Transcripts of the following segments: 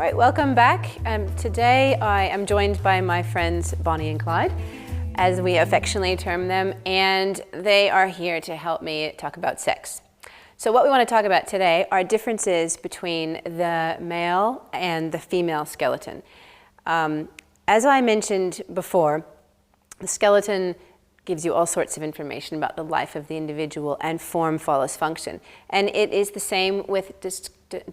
right, welcome back. Today I am joined by my friends Boni and Clyde, as we affectionately term them, and they are here to help me talk about sex. So what we want to talk about today are differences between the male and the female skeleton. As I mentioned before, the skeleton gives you all sorts of information about the life of the individual, and form follows function. And it is the same with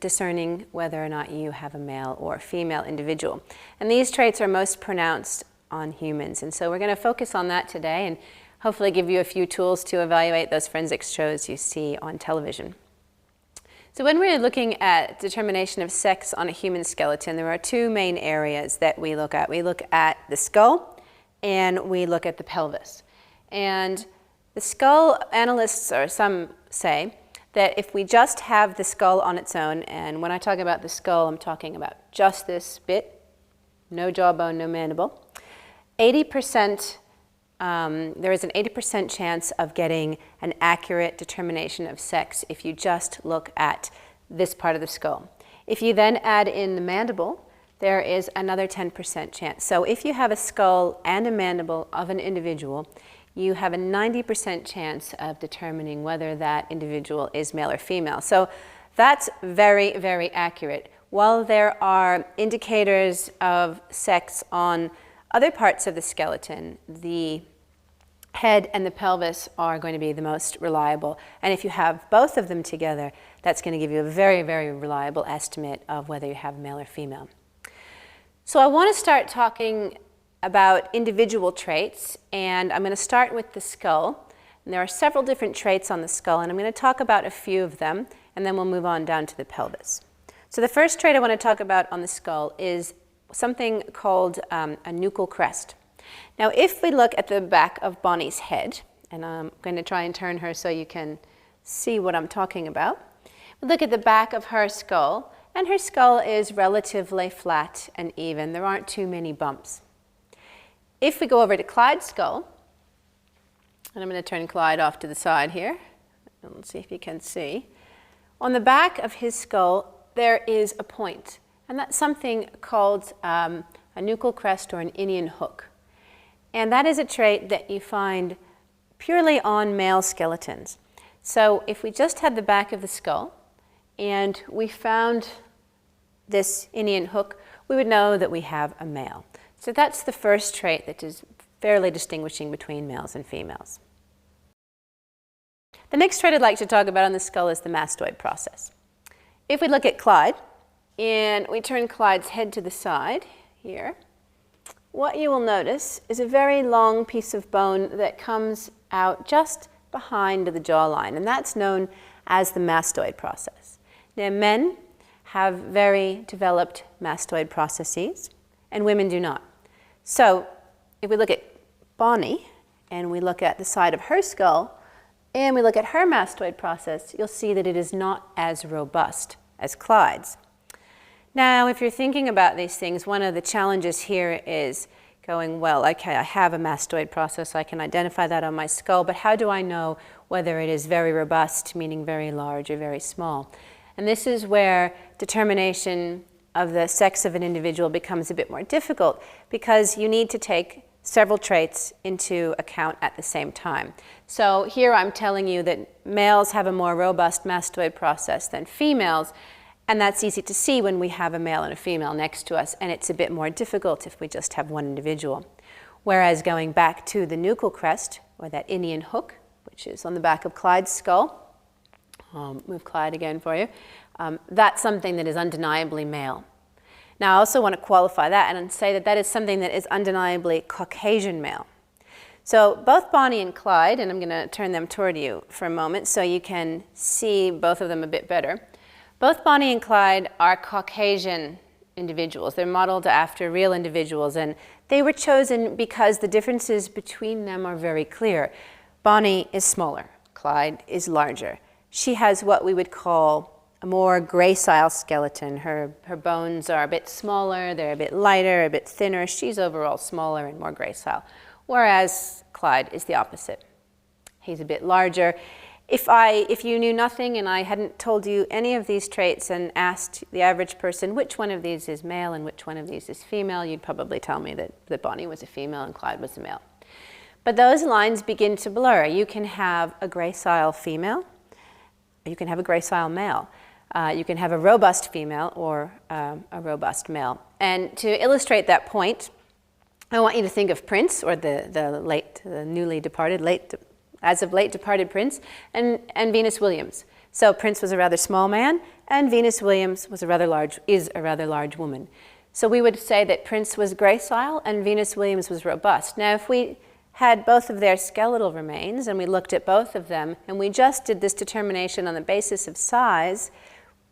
discerning whether or not you have a male or female individual. And these traits are most pronounced on humans. And so we're going to focus on that today and hopefully give you a few tools to evaluate those forensic shows you see on television. So when we're looking at determination of sex on a human skeleton, there are two main areas that we look at. We look at the skull and we look at the pelvis. And the skull analysts, or some say, that if we just have the skull on its own, and when I talk about the skull, I'm talking about just this bit, no jawbone, no mandible, 80%, there is an 80% chance of getting an accurate determination of sex if you just look at this part of the skull. If you then add in the mandible, there is another 10% chance. So if you have a skull and a mandible of an individual, you have a 90% chance of determining whether that individual is male or female. So that's very, very accurate. While there are indicators of sex on other parts of the skeleton, the head and the pelvis are going to be the most reliable. And if you have both of them together, that's going to give you a very, very reliable estimate of whether you have male or female. So I want to start talking about individual traits, and I'm going to start with the skull. And there are several different traits on the skull, and I'm going to talk about a few of them, and then we'll move on down to the pelvis. So the first trait I want to talk about on the skull is something called a nuchal crest. Now, if we look at the back of Boni's head, and I'm going to try and turn her so you can see what I'm talking about. We look at the back of her skull, and her skull is relatively flat and even. There aren't too many bumps. If we go over to Clyde's skull, and I'm going to turn Clyde off to the side here, and let's see if you can see. On the back of his skull, there is a point, and that's something called a nuchal crest or an Indian hook. And that is a trait that you find purely on male skeletons. So if we just had the back of the skull, and we found this Indian hook, we would know that we have a male. So that's the first trait that is fairly distinguishing between males and females. The next trait I'd like to talk about on the skull is the mastoid process. If we look at Clyde, and we turn Clyde's head to the side here, what you will notice is a very long piece of bone that comes out just behind the jawline, and that's known as the mastoid process. Now, men have very developed mastoid processes, and women do not. So if we look at Boni, and we look at the side of her skull, and we look at her mastoid process, you'll see that it is not as robust as Clyde's. Now, if you're thinking about these things, one of the challenges here is going, well, okay, I have a mastoid process, I can identify that on my skull, but how do I know whether it is very robust, meaning very large, or very small? And this is where determination of the sex of an individual becomes a bit more difficult, because you need to take several traits into account at the same time. So here I'm telling you that males have a more robust mastoid process than females, and that's easy to see when we have a male and a female next to us, and it's a bit more difficult if we just have one individual. Whereas going back to the nuchal crest, or that Indian hook, which is on the back of Clyde's skull, move Clyde again for you, that's something that is undeniably male. Now, I also want to qualify that and say that that is something that is undeniably Caucasian male. So both Boni and Clyde, and I'm going to turn them toward you for a moment so you can see both of them a bit better. Both Boni and Clyde are Caucasian individuals. They're modeled after real individuals, and they were chosen because the differences between them are very clear. Boni is smaller, Clyde is larger. She has what we would call a more gracile skeleton. Her bones are a bit smaller, they're a bit lighter, a bit thinner. She's overall smaller and more gracile, whereas Clyde is the opposite. He's a bit larger, If you knew nothing and I hadn't told you any of these traits and asked the average person which one of these is male and which one of these is female, you'd probably tell me that Boni was a female and Clyde was a male. But those lines begin to blur. You can have a gracile female, you can have a gracile male, you can have a robust female or a robust male. And to illustrate that point, I want you to think of Prince, or the newly departed, as of late departed Prince, and Venus Williams. So Prince was a rather small man, and Venus Williams was is a rather large woman. So we would say that Prince was gracile and Venus Williams was robust. Now, if we had both of their skeletal remains and we looked at both of them and we just did this determination on the basis of size,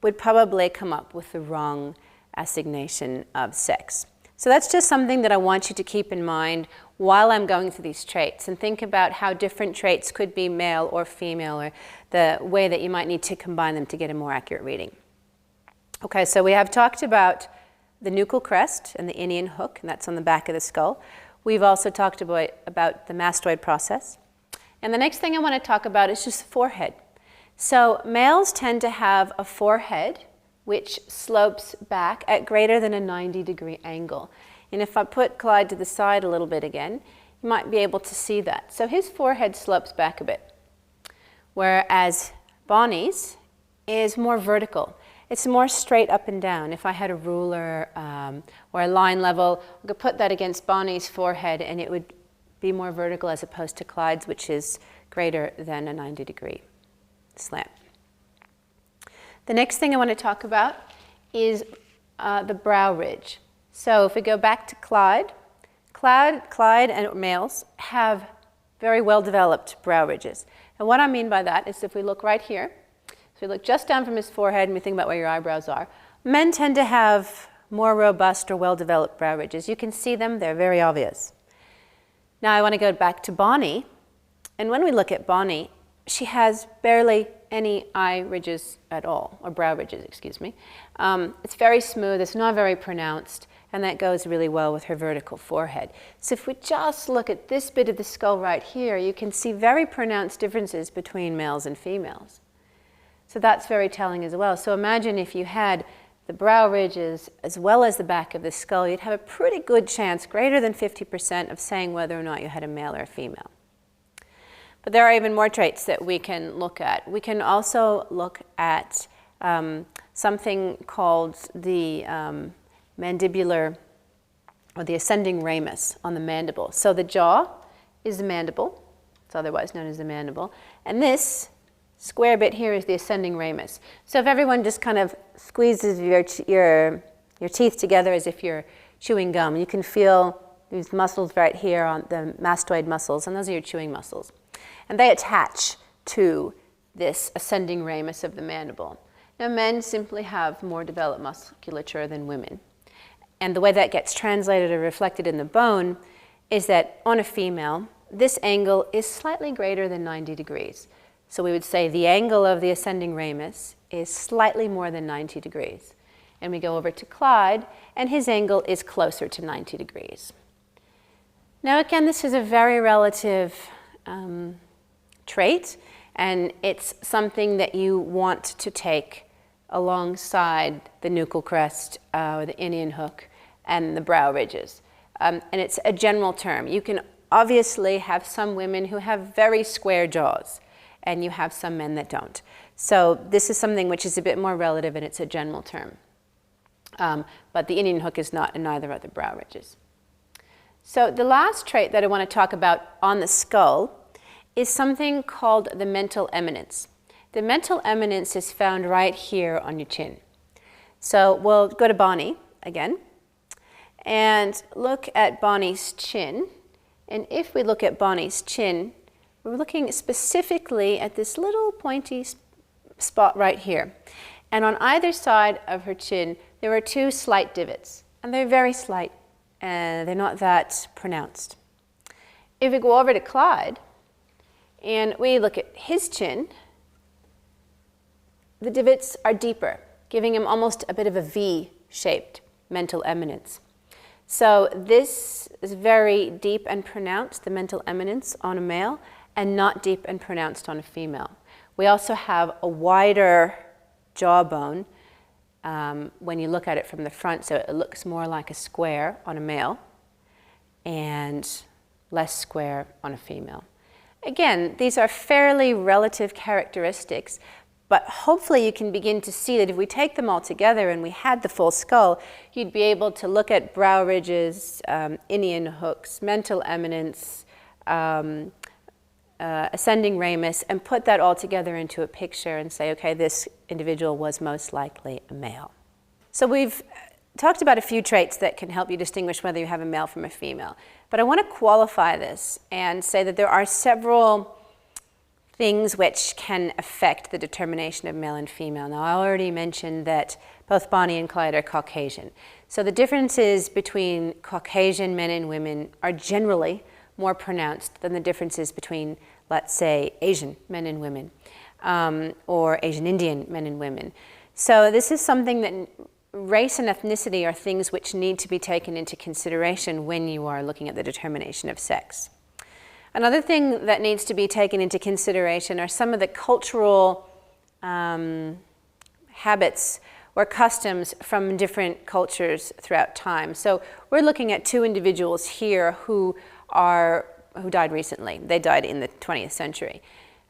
we'd probably come up with the wrong assignation of sex. So that's just something that I want you to keep in mind while I'm going through these traits, and think about how different traits could be male or female, or the way that you might need to combine them to get a more accurate reading. Okay, so we have talked about the nuchal crest and the inian hook, and that's on the back of the skull. We've also talked about the mastoid process. And the next thing I want to talk about is just the forehead. So males tend to have a forehead which slopes back at greater than a 90-degree angle. And if I put Clyde to the side a little bit again, you might be able to see that. So his forehead slopes back a bit, whereas Boni's is more vertical. It's more straight up and down. If I had a ruler or a line level, I could put that against Boni's forehead and it would be more vertical as opposed to Clyde's, which is greater than a 90-degree slant. The next thing I want to talk about is the brow ridge. So if we go back to Clyde and males have very well-developed brow ridges. And what I mean by that is if we look right here, so we look just down from his forehead and we think about where your eyebrows are, men tend to have more robust or well-developed brow ridges. You can see them, they're very obvious. Now I want to go back to Boni, and when we look at Boni, she has barely any eye ridges at all, or brow ridges, excuse me. It's very smooth, it's not very pronounced, and that goes really well with her vertical forehead. So if we just look at this bit of the skull right here, you can see very pronounced differences between males and females. So that's very telling as well. So imagine if you had the brow ridges as well as the back of the skull, you'd have a pretty good chance, greater than 50%, of saying whether or not you had a male or a female. But there are even more traits that we can look at. We can also look at something called the mandibular, or the ascending ramus on the mandible. So the jaw is the mandible. It's otherwise known as the mandible. And this square bit here is the ascending ramus. So if everyone just kind of squeezes your teeth together as if you're chewing gum, you can feel these muscles right here on the mastoid muscles, and those are your chewing muscles. And they attach to this ascending ramus of the mandible. Now, men simply have more developed musculature than women. And the way that gets translated or reflected in the bone is that on a female, this angle is slightly greater than 90 degrees. So we would say the angle of the ascending ramus is slightly more than 90 degrees. And we go over to Clyde, and his angle is closer to 90 degrees. Now again, this is a very relative trait, and it's something that you want to take alongside the nuchal crest, or the inian hook, and the brow ridges. And it's a general term. You can obviously have some women who have very square jaws, and you have some men that don't. So this is something which is a bit more relative, and it's a general term. But the inian hook is not, and neither are the brow ridges. So the last trait that I want to talk about on the skull is something called the mental eminence. The mental eminence is found right here on your chin. So we'll go to Boni again and look at Boni's chin. And if we look at Boni's chin, we're looking specifically at this little pointy spot right here. And on either side of her chin, there are two slight divots, and they're very slight, and they're not that pronounced. If we go over to Clyde, and we look at his chin, the divots are deeper, giving him almost a bit of a V-shaped mental eminence. So this is very deep and pronounced, the mental eminence on a male, and not deep and pronounced on a female. We also have a wider jawbone when you look at it from the front, so it looks more like a square on a male and less square on a female. Again, these are fairly relative characteristics, but hopefully you can begin to see that if we take them all together and we had the full skull, you'd be able to look at brow ridges, inion hooks, mental eminence, ascending ramus, and put that all together into a picture and say, okay, this individual was most likely a male. So we've talked about a few traits that can help you distinguish whether you have a male from a female. But I want to qualify this and say that there are several things which can affect the determination of male and female. Now, I already mentioned that both Boni and Clyde are Caucasian. So the differences between Caucasian men and women are generally more pronounced than the differences between, let's say, Asian men and women, or Asian Indian men and women. So this is something that race and ethnicity are things which need to be taken into consideration when you are looking at the determination of sex. Another thing that needs to be taken into consideration are some of the cultural habits or customs from different cultures throughout time. So we're looking at two individuals here who died recently. They died in the 20th century,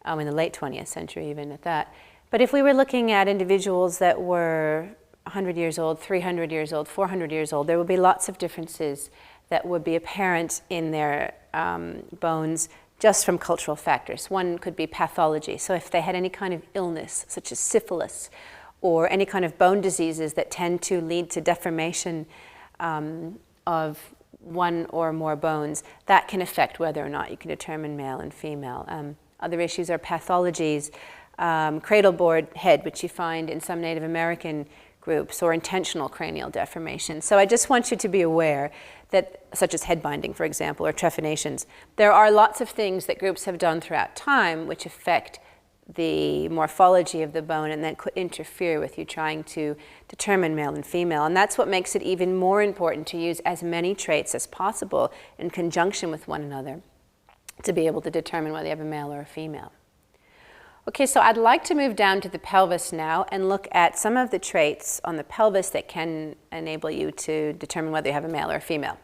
in the late 20th century even at that. But if we were looking at individuals that were 100 years old, 300 years old, 400 years old, there would be lots of differences that would be apparent in their bones just from cultural factors. One could be pathology. So if they had any kind of illness, such as syphilis, or any kind of bone diseases that tend to lead to deformation of one or more bones, that can affect whether or not you can determine male and female. Other issues are pathologies, cradle board head, which you find in some Native American groups, or intentional cranial deformation. So I just want you to be aware that, such as head binding, for example, or trephinations, there are lots of things that groups have done throughout time which affect the morphology of the bone and that could interfere with you trying to determine male and female. And that's what makes it even more important to use as many traits as possible in conjunction with one another to be able to determine whether you have a male or a female. Okay, so I'd like to move down to the pelvis now and look at some of the traits on the pelvis that can enable you to determine whether you have a male or a female.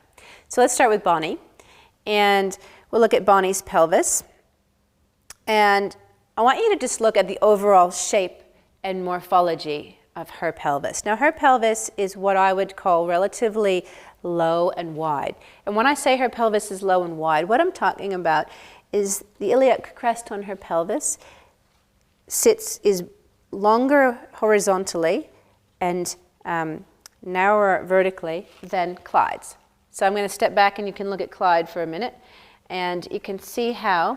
So let's start with Boni, and we'll look at Boni's pelvis. And I want you to just look at the overall shape and morphology of her pelvis. Now, her pelvis is what I would call relatively low and wide. And when I say her pelvis is low and wide, what I'm talking about is the iliac crest on her pelvis is longer horizontally and narrower vertically than Clyde's. So I'm going to step back and you can look at Clyde for a minute, and you can see how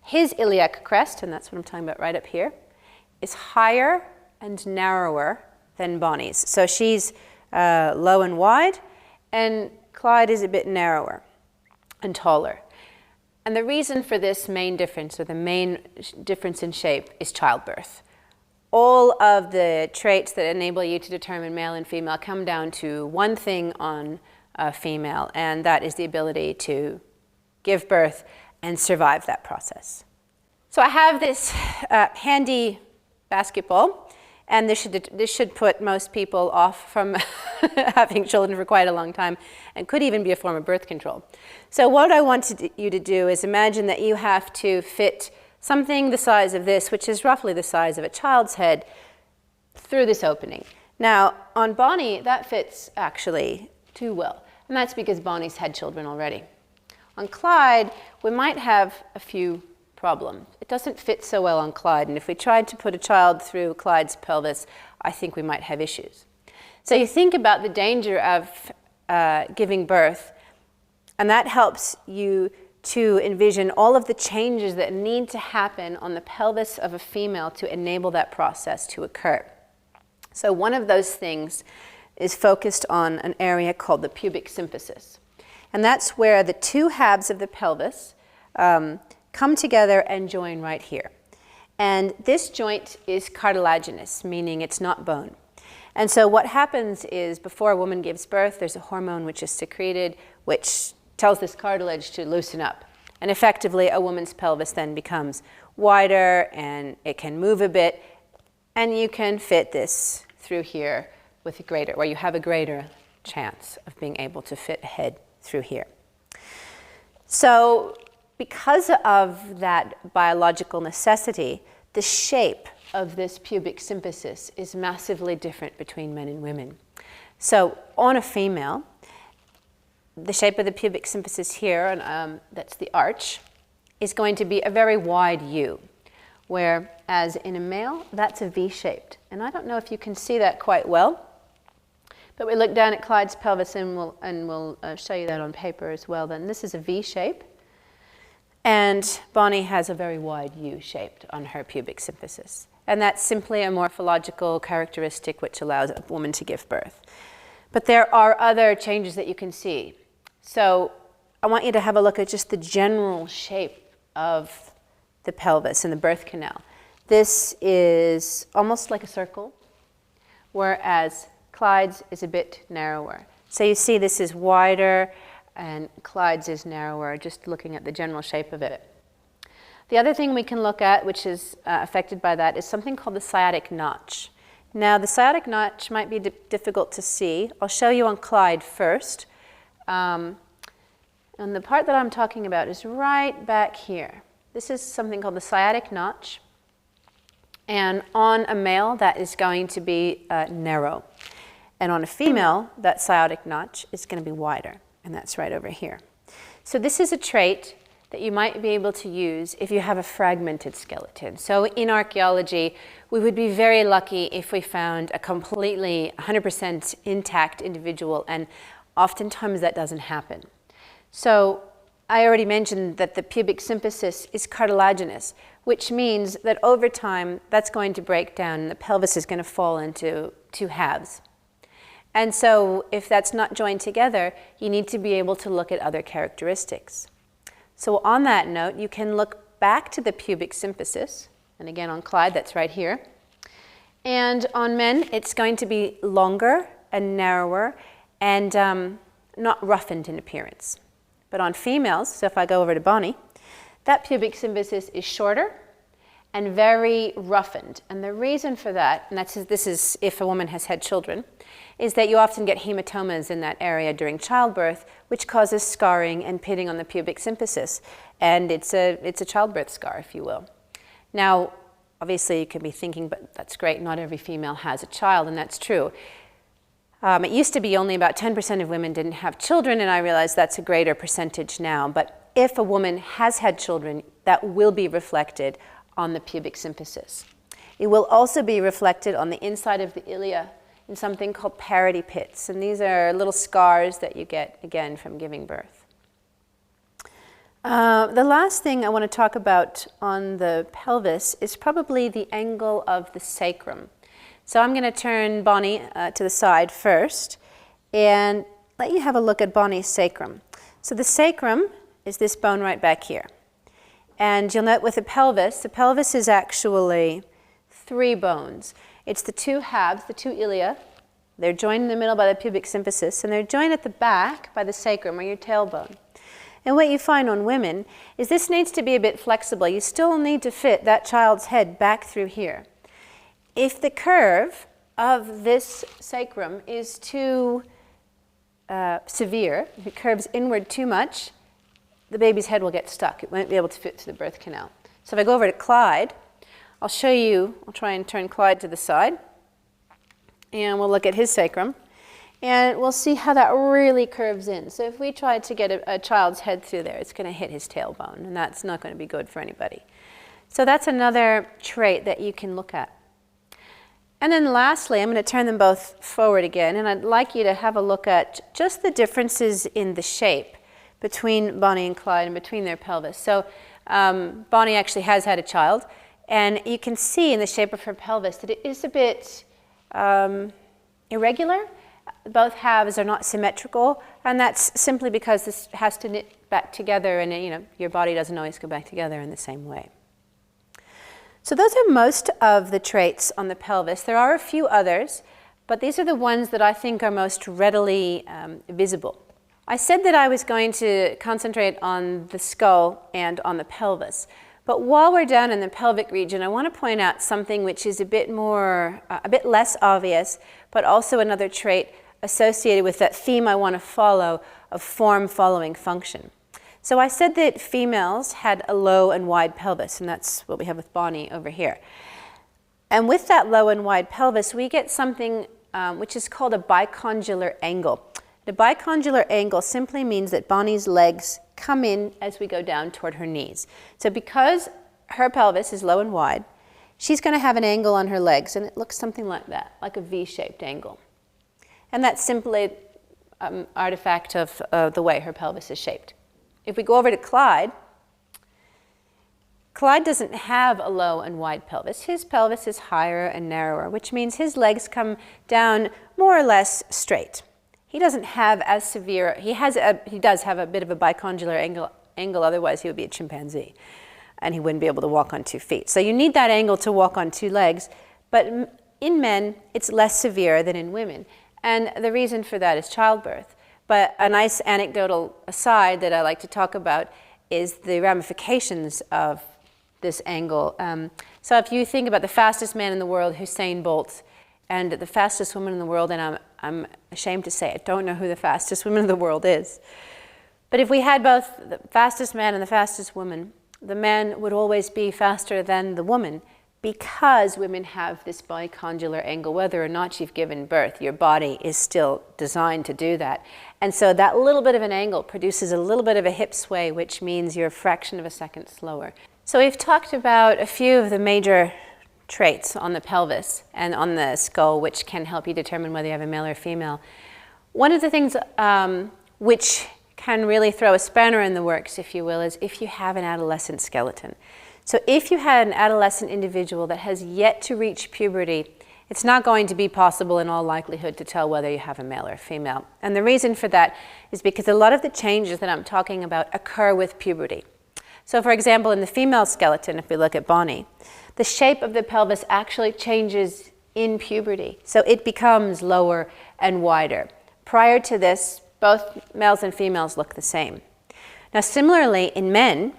his iliac crest, and that's what I'm talking about right up here, is higher and narrower than Boni's. So she's low and wide, and Clyde is a bit narrower and taller. And the reason for this main difference, or the main difference in shape, is childbirth. All of the traits that enable you to determine male and female come down to one thing on a female, and that is the ability to give birth and survive that process. So I have this handy basketball, and this should put most people off from having children for quite a long time, and could even be a form of birth control. So what I want you to do is imagine that you have to fit something the size of this, which is roughly the size of a child's head, through this opening. Now, on Boni, that fits actually too well, and that's because Boni's had children already. On Clyde, we might have a few problems. It doesn't fit so well on Clyde, and if we tried to put a child through Clyde's pelvis, I think we might have issues. So you think about the danger of giving birth, and that helps you to envision all of the changes that need to happen on the pelvis of a female to enable that process to occur. So one of those things is focused on an area called the pubic symphysis. And that's where the two halves of the pelvis come together and join right here. And this joint is cartilaginous, meaning it's not bone. And so what happens is before a woman gives birth, there's a hormone which is secreted, which tells this cartilage to loosen up. And effectively, a woman's pelvis then becomes wider and it can move a bit, and you can fit this through here with a greater, where you have a greater chance of being able to fit a head through here. So because of that biological necessity, the shape of this pubic symphysis is massively different between men and women. So on a female, the shape of the pubic symphysis here, and that's the arch, is going to be a very wide U, whereas in a male, that's a V-shaped. And I don't know if you can see that quite well, but we look down at Clyde's pelvis and we'll show you that on paper as well. Then this is a V shape, and Boni has a very wide U-shaped on her pubic symphysis. And that's simply a morphological characteristic which allows a woman to give birth. But there are other changes that you can see. So I want you to have a look at just the general shape of the pelvis and the birth canal. This is almost like a circle, whereas Clyde's is a bit narrower. So you see this is wider and Clyde's is narrower, just looking at the general shape of it. The other thing we can look at, which is affected by that, is something called the sciatic notch. Now, the sciatic notch might be difficult to see. I'll show you on Clyde first. And the part that I'm talking about is right back here. This is something called the sciatic notch. And on a male, that is going to be narrow. And on a female, that sciatic notch is going to be wider. And that's right over here. So this is a trait that you might be able to use if you have a fragmented skeleton. So in archaeology, we would be very lucky if we found a completely 100% intact individual, and oftentimes that doesn't happen. So I already mentioned that the pubic symphysis is cartilaginous, which means that over time that's going to break down and the pelvis is going to fall into two halves. And so if that's not joined together, you need to be able to look at other characteristics. So on that note, you can look back to the pubic symphysis, and again on Clyde, that's right here. And on men, it's going to be longer and narrower and not roughened in appearance. But on females, so if I go over to Boni, that pubic symphysis is shorter and very roughened. And the reason for that, and this is if a woman has had children, is that you often get hematomas in that area during childbirth, which causes scarring and pitting on the pubic symphysis. And it's a childbirth scar, if you will. Now, obviously you can be thinking, but that's great, not every female has a child, and that's true. It used to be only about 10% of women didn't have children, and I realize that's a greater percentage now. But if a woman has had children, that will be reflected on the pubic symphysis. It will also be reflected on the inside of the ilia in something called parity pits, and these are little scars that you get, again, from giving birth. The last thing I want to talk about on the pelvis is probably the angle of the sacrum. So I'm going to turn Boni to the side first and let you have a look at Boni's sacrum. So the sacrum is this bone right back here. And you'll note with the pelvis is actually 3 bones. It's the 2 halves, the 2 ilia. They're joined in the middle by the pubic symphysis, and they're joined at the back by the sacrum, or your tailbone. And what you find on women is this needs to be a bit flexible. You still need to fit that child's head back through here. If the curve of this sacrum is too severe, if it curves inward too much, the baby's head will get stuck. It won't be able to fit through the birth canal. So if I go over to Clyde, I'll show you, I'll try and turn Clyde to the side, and we'll look at his sacrum, and we'll see how that really curves in. So if we try to get a child's head through there, it's going to hit his tailbone, and that's not going to be good for anybody. So that's another trait that you can look at. And then lastly, I'm going to turn them both forward again, and I'd like you to have a look at just the differences in the shape between Boni and Clyde and between their pelvis. So Boni actually has had a child, and you can see in the shape of her pelvis that it is a bit irregular. Both halves are not symmetrical, and that's simply because this has to knit back together, and your body doesn't always go back together in the same way. So those are most of the traits on the pelvis. There are a few others, but these are the ones that I think are most readily visible. I said that I was going to concentrate on the skull and on the pelvis, But while we're down in the pelvic region, I want to point out something which is a bit less obvious, but also another trait associated with that theme I want to follow of form following function. So I said that females had a low and wide pelvis, and that's what we have with Boni over here. And with that low and wide pelvis, we get something which is called a bicondylar angle. The bicondylar angle simply means that Boni's legs come in as we go down toward her knees. So because her pelvis is low and wide, she's going to have an angle on her legs, and it looks something like that, like a V-shaped angle. And that's simply an artifact of the way her pelvis is shaped. If we go over to Clyde, Clyde doesn't have a low and wide pelvis. His pelvis is higher and narrower, which means his legs come down more or less straight. He doesn't have as severe, he does have a bit of a bicondylar angle, otherwise he would be a chimpanzee and he wouldn't be able to walk on 2 feet. So you need that angle to walk on 2 legs, but in men it's less severe than in women. And the reason for that is childbirth. But a nice anecdotal aside that I like to talk about is the ramifications of this angle. So if you think about the fastest man in the world, Usain Bolt, and the fastest woman in the world, and I'm ashamed to say I don't know who the fastest woman in the world is. But if we had both the fastest man and the fastest woman, the man would always be faster than the woman because women have this bicondylar angle. Whether or not you've given birth, your body is still designed to do that. And so that little bit of an angle produces a little bit of a hip sway, which means you're a fraction of a second slower. So we've talked about a few of the major traits on the pelvis and on the skull which can help you determine whether you have a male or female. One of the things which can really throw a spanner in the works, if you will, is if you have an adolescent skeleton. So if you had an adolescent individual that has yet to reach puberty, it's not going to be possible in all likelihood to tell whether you have a male or female. And the reason for that is because a lot of the changes that I'm talking about occur with puberty. So for example, in the female skeleton, if we look at Boni, the shape of the pelvis actually changes in puberty. So it becomes lower and wider. Prior to this, both males and females look the same. Now similarly, in men,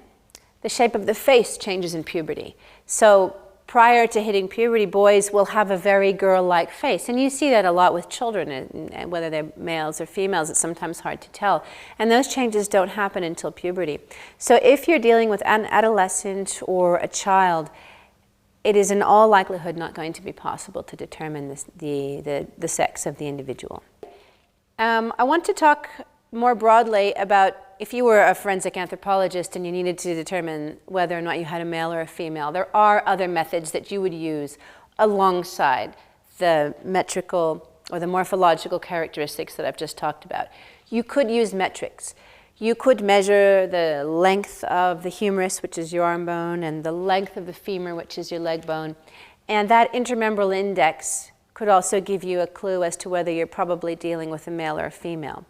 the shape of the face changes in puberty. So prior to hitting puberty, boys will have a very girl-like face. And you see that a lot with children, and whether they're males or females, it's sometimes hard to tell. And those changes don't happen until puberty. So if you're dealing with an adolescent or a child, it is in all likelihood not going to be possible to determine the sex of the individual. I want to talk more broadly about if you were a forensic anthropologist and you needed to determine whether or not you had a male or a female. There are other methods that you would use alongside the metrical or the morphological characteristics that I've just talked about. You could use metrics. You could measure the length of the humerus, which is your arm bone, and the length of the femur, which is your leg bone. And that intermembral index could also give you a clue as to whether you're probably dealing with a male or a female.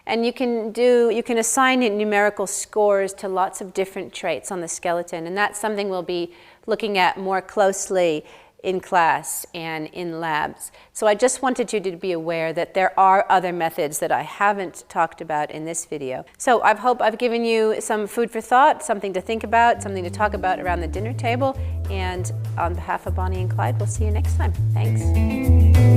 And you can assign numerical scores to lots of different traits on the skeleton, and that's something we'll be looking at more closely in class and in labs. So I just wanted you to be aware that there are other methods that I haven't talked about in this video. So I hope I've given you some food for thought, something to think about, something to talk about around the dinner table. And on behalf of Boni and Clyde, we'll see you next time. Thanks.